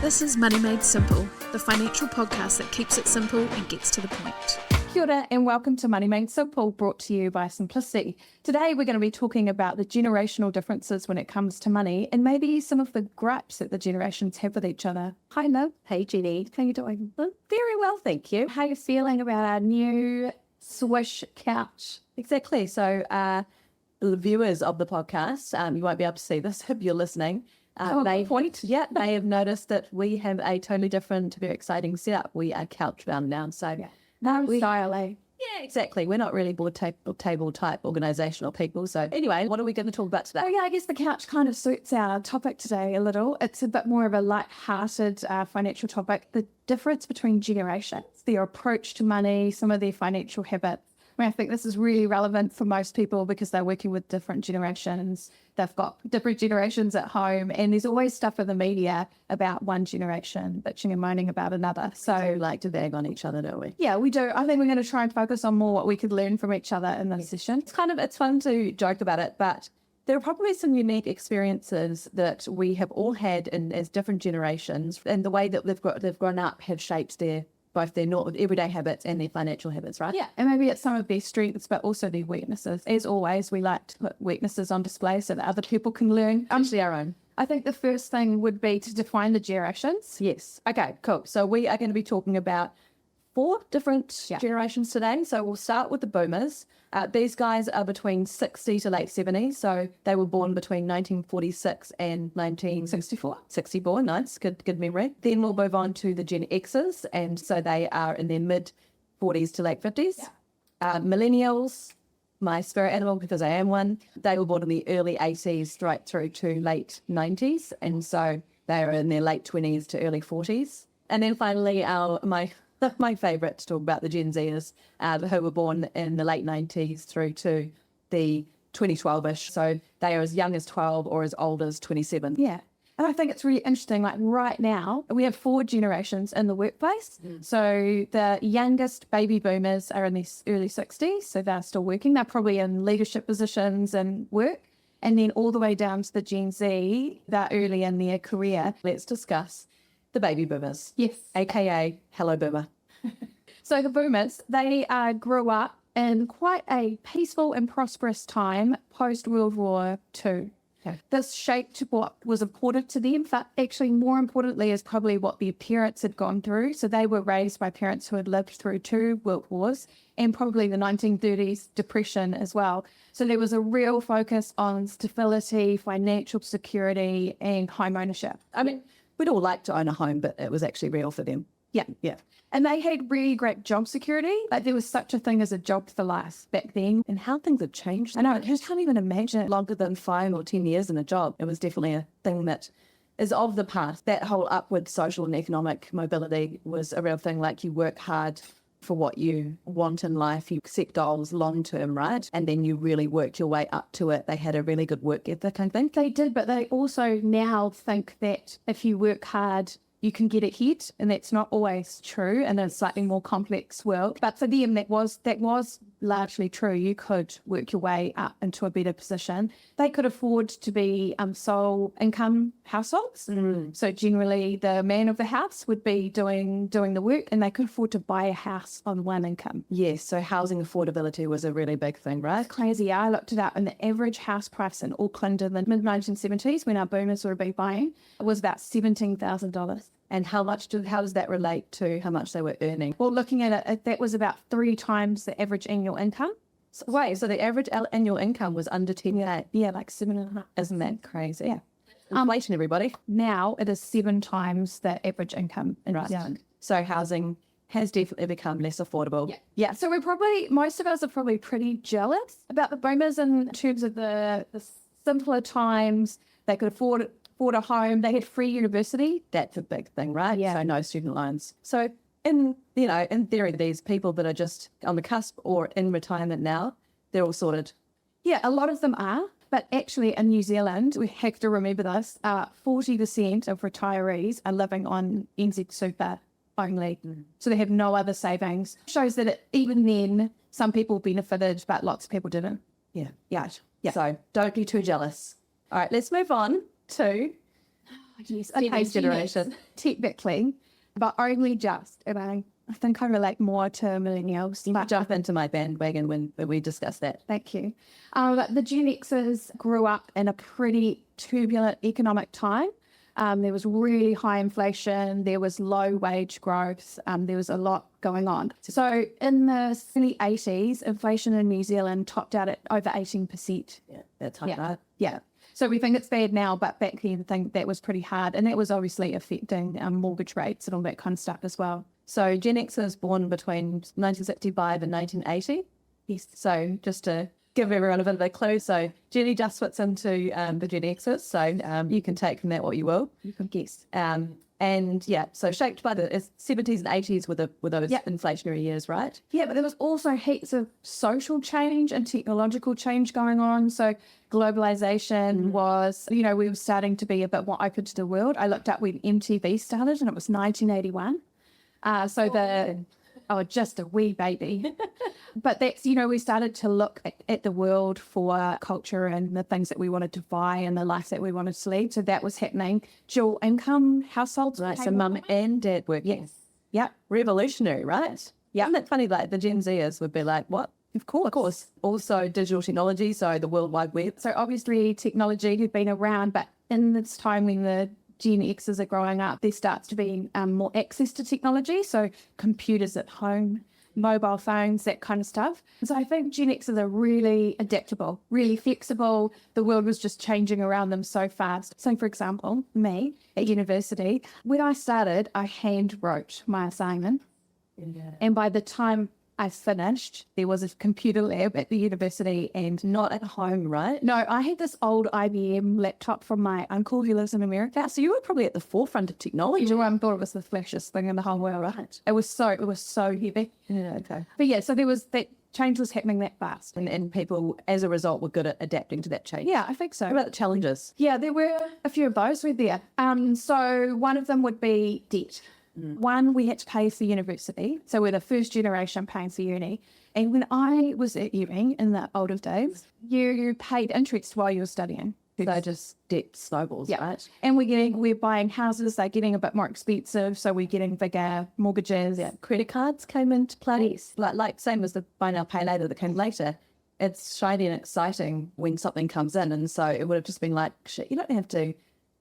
This is Money Made Simple, the financial podcast that keeps it simple and gets to the point. Kia ora and welcome to Money Made Simple, brought to you by Simplicity. Today we're going to be talking about the generational differences when it comes to money and maybe some of the gripes that the generations have with each other. Hi Liv. Hey Jenny, how you doing? Very well, thank you. How are you feeling about our new Swish couch? Exactly. So the viewers of the podcast, you won't be able to see this if you're listening. They have noticed that we have a totally different, very exciting setup. We are couch bound now. So Style, eh? yeah, exactly. We're not really board table type organisational people. So anyway, what are we going to talk about today? Oh yeah, I guess the couch kind of suits our topic today a little. It's a bit more of a light-hearted financial topic. The difference between generations, their approach to money, some of their financial habits. I think this is really relevant for most people because they're working with different generations. They've got different generations at home, and there's always stuff in the media about one generation bitching and moaning about another. So we like to bag on each other, don't we? yeah, we do. I think we're going to try and focus on more what we could learn from each other in this session. It's fun to joke about it, but there are probably some unique experiences that we have all had as different generations, and the way that they've grown up have shaped both their everyday habits and their financial habits, right? Yeah, and maybe it's some of their strengths, but also their weaknesses. As always, we like to put weaknesses on display so that other people can learn. Actually, our own. I think the first thing would be to define the generations. Yes. Okay, cool. So we are going to be talking about 4 different generations today. So we'll start with the boomers. These guys are between 60 to late 70s. So they were born between 1946 and 1964. 64, nice, good memory. Then we'll move on to the Gen Xers. And so they are in their mid 40s to late 50s. Yeah. Millennials, my spirit animal because I am one, they were born in the early 80s right through to late 90s. And so they are in their late 20s to early 40s. And then finally, my favourite to talk about, the Gen Zers, who were born in the late 90s through to the 2012-ish. So they are as young as 12 or as old as 27. Yeah. And I think it's really interesting, like right now, we have 4 generations in the workplace. So the youngest baby boomers are in their early 60s, so they're still working. They're probably in leadership positions and work. And then all the way down to the Gen Z, they're early in their career. Let's discuss the baby boomers. Yes. AKA Hello Boomer. So the boomers, they grew up in quite a peaceful and prosperous time post-World War II. Okay. This shaped what was important to them, but actually more importantly is probably what their parents had gone through. So they were raised by parents who had lived through 2 world wars and probably the 1930s depression as well. So there was a real focus on stability, financial security and home ownership. I mean, we'd all like to own a home, but it was actually real for them. Yeah. And they had really great job security. Like there was such a thing as a job for life back then. And how things have changed. I know, I just can't even imagine. Longer than 5 or 10 years in a job. It was definitely a thing that is of the past. That whole upward social and economic mobility was a real thing. Like you work hard for what you want in life. You set goals long term, right? And then you really work your way up to it. They had a really good work ethic, I think. They did, but they also now think that if you work hard, you can get ahead, and that's not always true in a slightly more complex world. But for them, that was largely true. You could work your way up into a better position. They could afford to be sole income households. So generally, the man of the house would be doing the work, and they could afford to buy a house on one income. Yes, so housing affordability was a really big thing, right? Crazy. I looked it up, and the average house price in Auckland in the mid-1970s, when our boomers would be buying, was about $17,000. And how does that relate to how much they were earning? Well, looking at it, that was about 3 times the average annual income. So the average annual income was under 10K? Yeah, like 7.5. Isn't that crazy? Yeah. Inflation, everybody. Now it is 7 times the average income in New Zealand. So housing has definitely become less affordable. Yeah. So most of us are probably pretty jealous about the boomers in terms of the simpler times. They could afford a home. They had free university. That's a big thing, right? Yeah. So no student loans. So in theory, these people that are just on the cusp or in retirement now, they're all sorted. Yeah, a lot of them are. But actually in New Zealand, we have to remember this, 40% of retirees are living on NZ Super only. So they have no other savings. Shows that even then, some people benefited, but lots of people didn't. Yeah. So don't be too jealous. All right, let's move on to Yes, Teenage generation. technically, but only just. And I think I relate more to millennials. You But can jump into my bandwagon when we discuss that. thank you. But the Gen Xers grew up in a pretty turbulent economic time. There was really high inflation. There was low wage growth. There was a lot going on. So in the early 80s, inflation in New Zealand topped out at over 18%. Yeah, that's hard. Yeah. Yeah. So we think it's bad now, but back then I think that was pretty hard. And that was obviously affecting mortgage rates and all that kind of stuff as well. So Gen X was born between 1965 and 1980. Yes. So just to give everyone a bit of a clue, so Jenny just fits into the Gen Xers, so you can take from that what you will. You can guess. And yeah, so shaped by the 70s and 80s were those inflationary years, right? Yeah, but there was also heaps of social change and technological change going on. So globalization was, we were starting to be a bit more open to the world. I looked up when MTV started and it was 1981. Just a wee baby. But that's, we started to look at the world for culture and the things that we wanted to buy and the life that we wanted to lead. So that was happening. Dual income households. Right, so mum and dad work. Yes. Yeah. Revolutionary, right? Yeah. Isn't it funny, like the Gen Zers would be like, what? Of course. Also digital technology, so the World Wide Web. So obviously technology had been around, but in this time when the Gen Xers are growing up, there starts to be more access to technology. So computers at home, mobile phones, that kind of stuff. So I think Gen Xers are really adaptable, really flexible. The world was just changing around them so fast. So for example, me at university, when I started, I hand wrote my assignment. Yeah. And by the time I finished, there was a computer lab at the university and Not at home, right? no, I had this old IBM laptop from my uncle who lives in America. So you were probably at the forefront of technology. Everyone thought it was the flashiest thing in the whole world. Right. It was so heavy. Yeah, okay. But yeah, so there was that change was happening that fast. And people, as a result, were good at adapting to that change. Yeah, I think so. What about the challenges? Yeah, there were a few of those were there. So one of them would be debt. One, we had to pay for university. So we're the first generation paying for uni. And when I was at uni in the older days, you paid interest while you were studying. So just debt snowballs, Yeah. right? And we're buying houses, they're getting a bit more expensive, so we're getting bigger mortgages. Yeah. Credit cards came into play. Yes. Like same as the buy now, pay later that came later. It's shiny and exciting when something comes in. And so it would have just been like, shit, you don't have to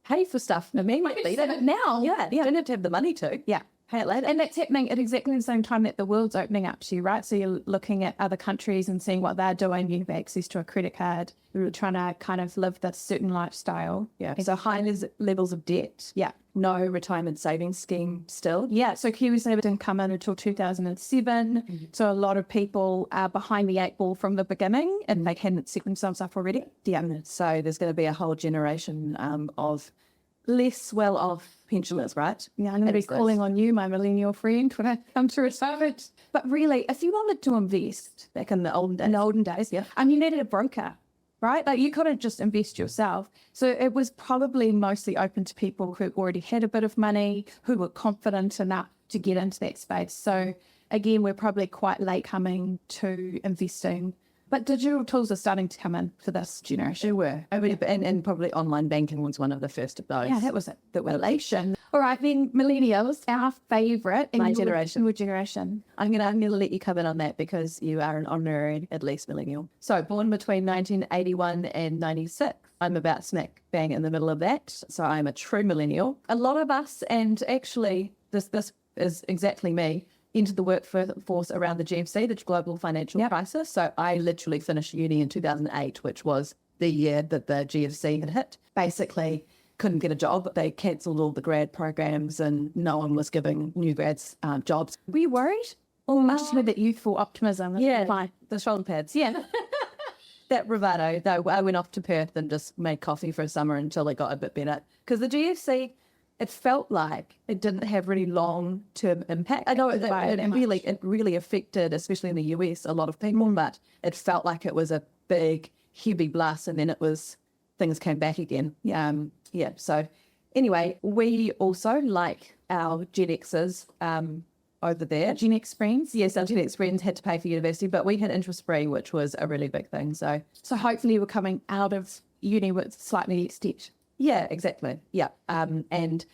pay for stuff immediately. Now. Yeah, you don't have to have the money to. Yeah. Pay it later. And that's happening at exactly the same time that the world's opening up to you, right? So you're looking at other countries and seeing what they're doing. You have access to a credit card. You're trying to kind of live this certain lifestyle. Yeah. And So high levels of debt. yeah. No retirement savings scheme still. Yeah, so KiwiSaver didn't come in until 2007. So a lot of people are behind the eight ball from the beginning and they hadn't set themselves up already. Yeah. So there's going to be a whole generation of less well-off pensioners, right? Yeah, I'm going to be That's calling on you, my millennial friend, when I come to retirement. But really, if you wanted to invest back in the olden days. in the olden days, Yeah. you needed a broker, right? Like you couldn't just invest yourself. So it was probably mostly open to people who already had a bit of money, who were confident enough to get into that space. So again, we're probably quite late coming to investing. But digital tools are starting to come in for this generation. They were. And probably online banking was one of the first of those. Yeah, that was it. The relation. All right, then millennials, our favourite. My your- generation. Your generation. I'm gonna let you come in on that because you are an honorary, at least millennial. So born between 1981 and 96. I'm about smack bang in the middle of that. So I'm a true millennial. A lot of us, and actually this is exactly me, entered the workforce around the GFC, the global financial crisis. So I literally finished uni in 2008, which was the year that the GFC had hit. Basically, couldn't get a job. They cancelled all the grad programs and no one was giving new grads jobs. Were you worried? Or must have that youthful optimism? Yeah, Fine. the shoulder pads. Yeah. That bravado, though, I went off to Perth and just made coffee for a summer until it got a bit better. Because the GFC, it felt like it didn't have really long-term impact. I know it really affected, especially in the US, a lot of people, but it felt like it was a big, heavy blast, and then things came back again. So anyway, we also, like our Gen Xers over there. Gen X friends. Yes, our Gen X friends had to pay for university, but we had interest-free, which was a really big thing. So So hopefully we're coming out of uni with slightly less debt. Yeah, exactly. Yeah. And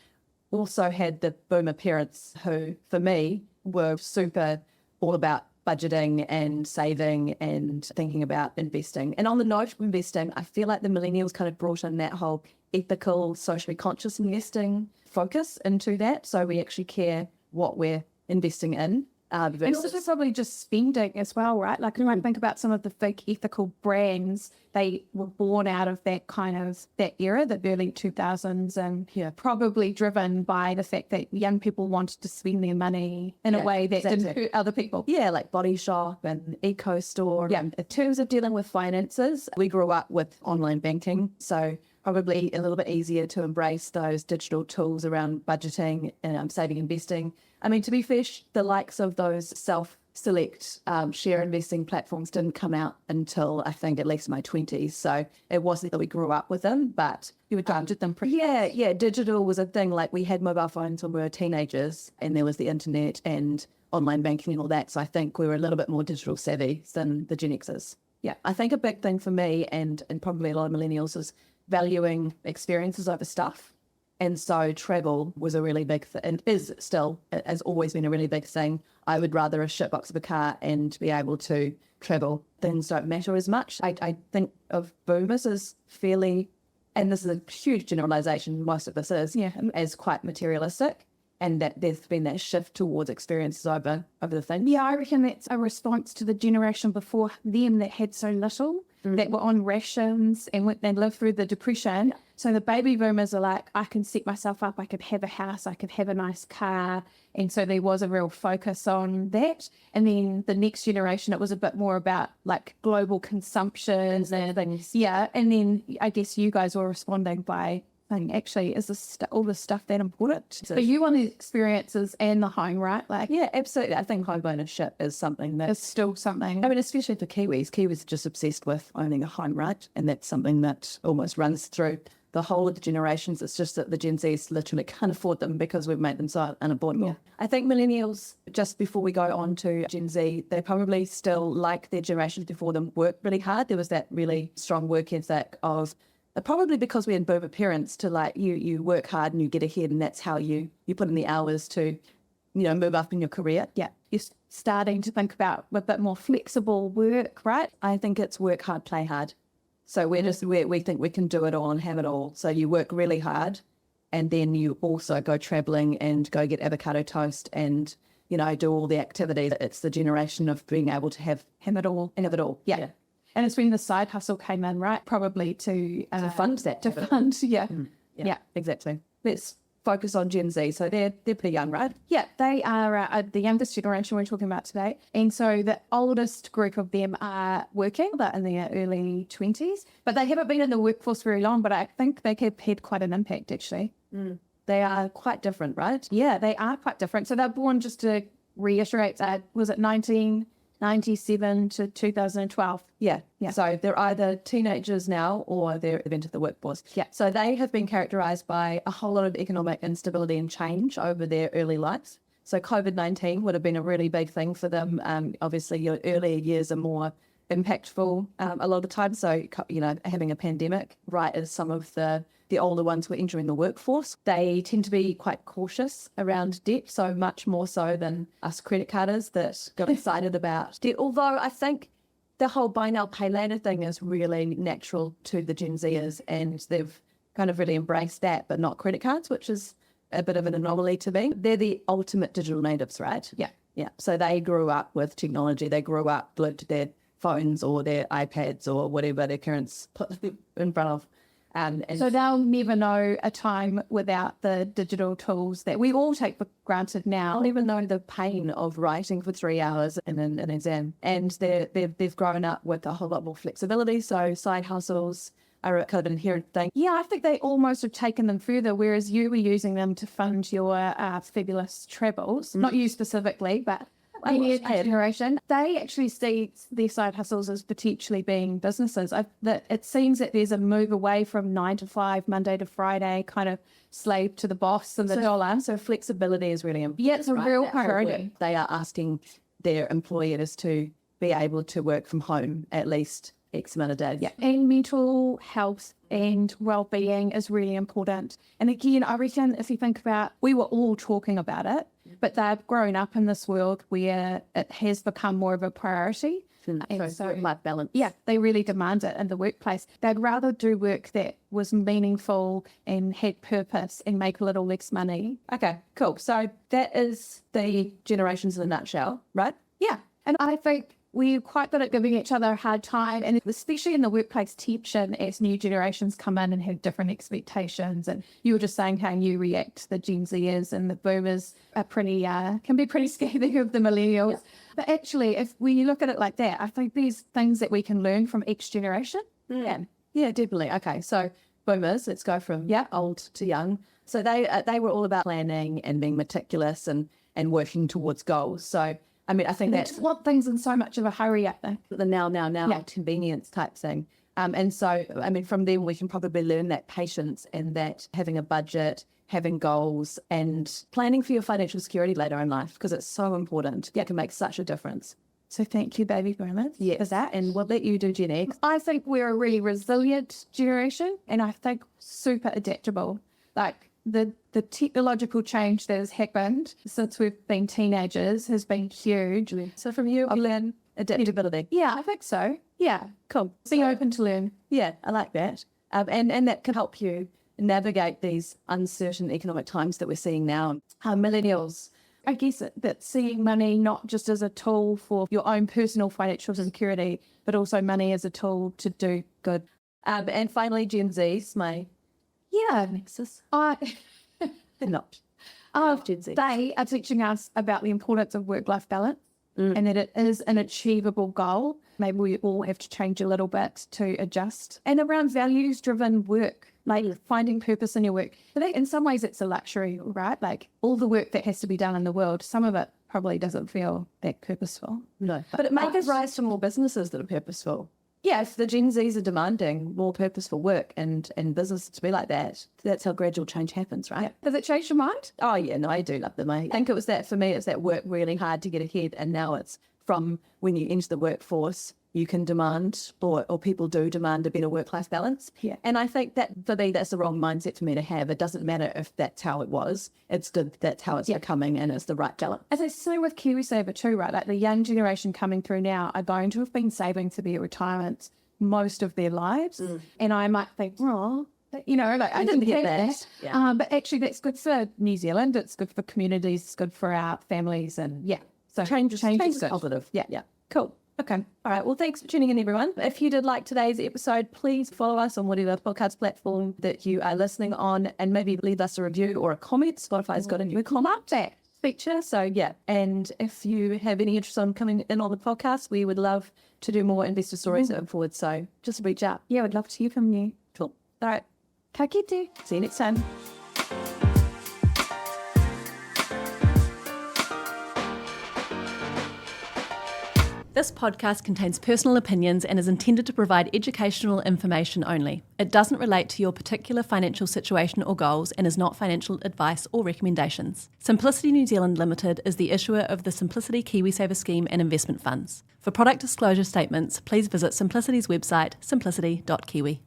also had the boomer parents who, for me, were super all about budgeting and saving and thinking about investing. And on the note of investing, I feel like the millennials kind of brought in that whole ethical, socially conscious investing focus into that. So we actually care what we're investing in. And also probably just spending as well, right? Like when I think about some of the big ethical brands, they were born out of that kind of that era, the early 2000s, and probably driven by the fact that young people wanted to spend their money in a way that didn't hurt other people. Yeah, like Body Shop and Eco Store. Yeah. In terms of dealing with finances, we grew up with online banking, so probably a little bit easier to embrace those digital tools around budgeting and saving, investing. I mean, to be fair, the likes of those self-select share investing platforms didn't come out until I think at least my 20s. So it wasn't that we grew up with them, but you adopted them pretty Yeah, digital was a thing. Like we had mobile phones when we were teenagers and there was the internet and online banking and all that. So I think we were a little bit more digital savvy than the Gen Xers. Yeah, I think a big thing for me and probably a lot of millennials is valuing experiences over stuff. And so travel was a really big thing, and is still, it has always been a really big thing. I would rather a shitbox of a car and be able to travel. Things don't matter as much. I think of boomers as fairly, and this is a huge generalization, most of this is, as quite materialistic. And that there's been that shift towards experiences over the thing. Yeah, I reckon that's a response to the generation before them that had so little, that were on rations and went and lived through the Depression. So the baby boomers are like, I can set myself up, I could have a house, I could have a nice car. And so there was a real focus on that. And then the next generation, it was a bit more about like global consumption and things. Yeah, and then I guess you guys were responding by saying, actually, is this all this stuff that important? So you want the experiences and the home, right? Like, yeah, absolutely. I think home ownership is something that is still something. I mean, especially for Kiwis. Kiwis are just obsessed with owning a home, right? And that's something that almost runs through the whole of the generations. It's just that the Gen Zs literally can't afford them because we've made them so unaffordable. Yeah. I think millennials, just before we go on to Gen Z, they probably still, like their generations before them, work really hard. There was that really strong work ethic of, probably because we had boomer parents, to like you work hard and you get ahead, and that's how you put in the hours to, move up in your career. Yeah, you're starting to think about a bit more flexible work, right? I think it's work hard, play hard. So we think we can do it all and have it all. So you work really hard, and then you also go traveling and go get avocado toast and do all the activities. It's the generation of being able to have it all and have it all. Yeah. And it's when the side hustle came in, right? Probably to fund that. To fund, yeah. Yeah, exactly. Let's focus on Gen Z. So they're pretty young, right? Yeah, they are the youngest generation we're talking about today. And so the oldest group of them are working. They're in their early 20s. But they haven't been in the workforce very long, but I think they have had quite an impact, actually. They are quite different, right? Yeah, they are quite different. So they're born, just to reiterate, was it 1997 to 2012. Yeah. So they're either teenagers now or they've entered the workforce. Yeah. So they have been characterised by a whole lot of economic instability and change over their early lives. So COVID-19 would have been a really big thing for them. Obviously, your earlier years are more impactful a lot of the time. So, having a pandemic, right, as some of the older ones were entering the workforce, they tend to be quite cautious around debt, so much more so than us credit carders that got excited about debt. Although I think the whole buy now, pay later thing is really natural to the Gen Zers, and they've kind of really embraced that, but not credit cards, which is a bit of an anomaly to me. They're the ultimate digital natives, right? Yeah. So they grew up with technology. They grew up glued to their phones or their iPads or whatever their parents put them in front of. And so they'll never know a time without the digital tools that we all take for granted now. They'll never know the pain of writing for 3 hours in an exam. And they've grown up with a whole lot more flexibility. So side hustles are a kind of inherent thing. Yeah, I think they almost have taken them further, whereas you were using them to fund your fabulous travels. Not you specifically, but any generation, they actually see their side hustles as potentially being businesses. It seems that there's a move away from 9 to 5, Monday to Friday, kind of slave to the boss and the dollar. So flexibility is really important. Yeah, it's a real priority. They are asking their employers to be able to work from home at least X amount of days. Yeah, and mental health and well-being is really important. And again, I reckon if you think about, we were all talking about it, but they've grown up in this world where it has become more of a priority. And so life balance. Yeah, they really demand it in the workplace. They'd rather do work that was meaningful and had purpose and make a little less money. Okay, cool. So that is the generations in a nutshell, right? Yeah, and I think we're quite good at giving each other a hard time, and especially in the workplace tension as new generations come in and have different expectations. And you were just saying how you react to the Gen Zers and the boomers are pretty, can be pretty scathing of the millennials. Yeah. But actually, if when you look at it like that, I think there's things that we can learn from each generation. Yeah, definitely. Okay, so boomers, let's go from old to young. So they were all about planning and being meticulous and working towards goals. So I mean, I think They that's just want things in so much of a hurry, I think. the now convenience type thing. And so, I mean, from them, we can probably learn that patience and that having a budget, having goals and planning for your financial security later in life, because it's so important. It can make such a difference. So thank you, baby boomers. Yeah, for that. and we'll let you do Gen X. I think we're a really resilient generation, and I think super adaptable. Like the technological change that has happened since we've been teenagers has been huge. So from you, you learn adaptability. Yeah, I think so. Yeah, Cool. being open to learn. Yeah, I like that. And that can help you navigate these uncertain economic times that we're seeing now. Millennials, I guess that seeing money not just as a tool for your own personal financial security, but also money as a tool to do good. and finally, Gen Zs, my nexus. They're not. Gen Z. They are teaching us about the importance of work-life balance and that it is an achievable goal. Maybe we all have to change a little bit to adjust. And around values-driven work, like finding purpose in your work. But in some ways, it's a luxury, right? Like all the work that has to be done in the world, some of it probably doesn't feel that purposeful. No. But it may give rise to more businesses that are purposeful. Yeah, if the Gen Zs are demanding more purposeful work and business to be like that, that's how gradual change happens, right? Does it change your mind? Oh, yeah, no, I do love them. I think it was that, for me, it's that work really hard to get ahead. And now it's from when you enter the workforce, you can demand, or people do demand a better work-life balance. Yeah. And I think that, for me, that's the wrong mindset for me to have. It doesn't matter if that's how it was. It's good, that's how it's becoming, and it's the right balance. As I say with KiwiSaver too, right? Like the young generation coming through now are going to have been saving to their retirement most of their lives. And I might think, you know, like I didn't get have that. Yeah. But actually that's good for New Zealand. It's good for communities. It's good for our families. And so change is good. Positive. Yeah. Cool. Okay. All right. Well, thanks for tuning in, everyone. If you did like today's episode, please follow us on whatever podcast platform that you are listening on, and maybe leave us a review or a comment. Spotify's got a new comment feature. So, yeah. And if you have any interest in coming in on the podcast, we would love to do more investor stories going forward. So just reach out. Yeah, I'd love to hear from you. Cool. All right. Ka kite. See you next time. This podcast contains personal opinions and is intended to provide educational information only. It doesn't relate to your particular financial situation or goals and is not financial advice or recommendations. Simplicity New Zealand Limited is the issuer of the Simplicity KiwiSaver scheme and investment funds. For product disclosure statements, please visit Simplicity's website, simplicity.kiwi.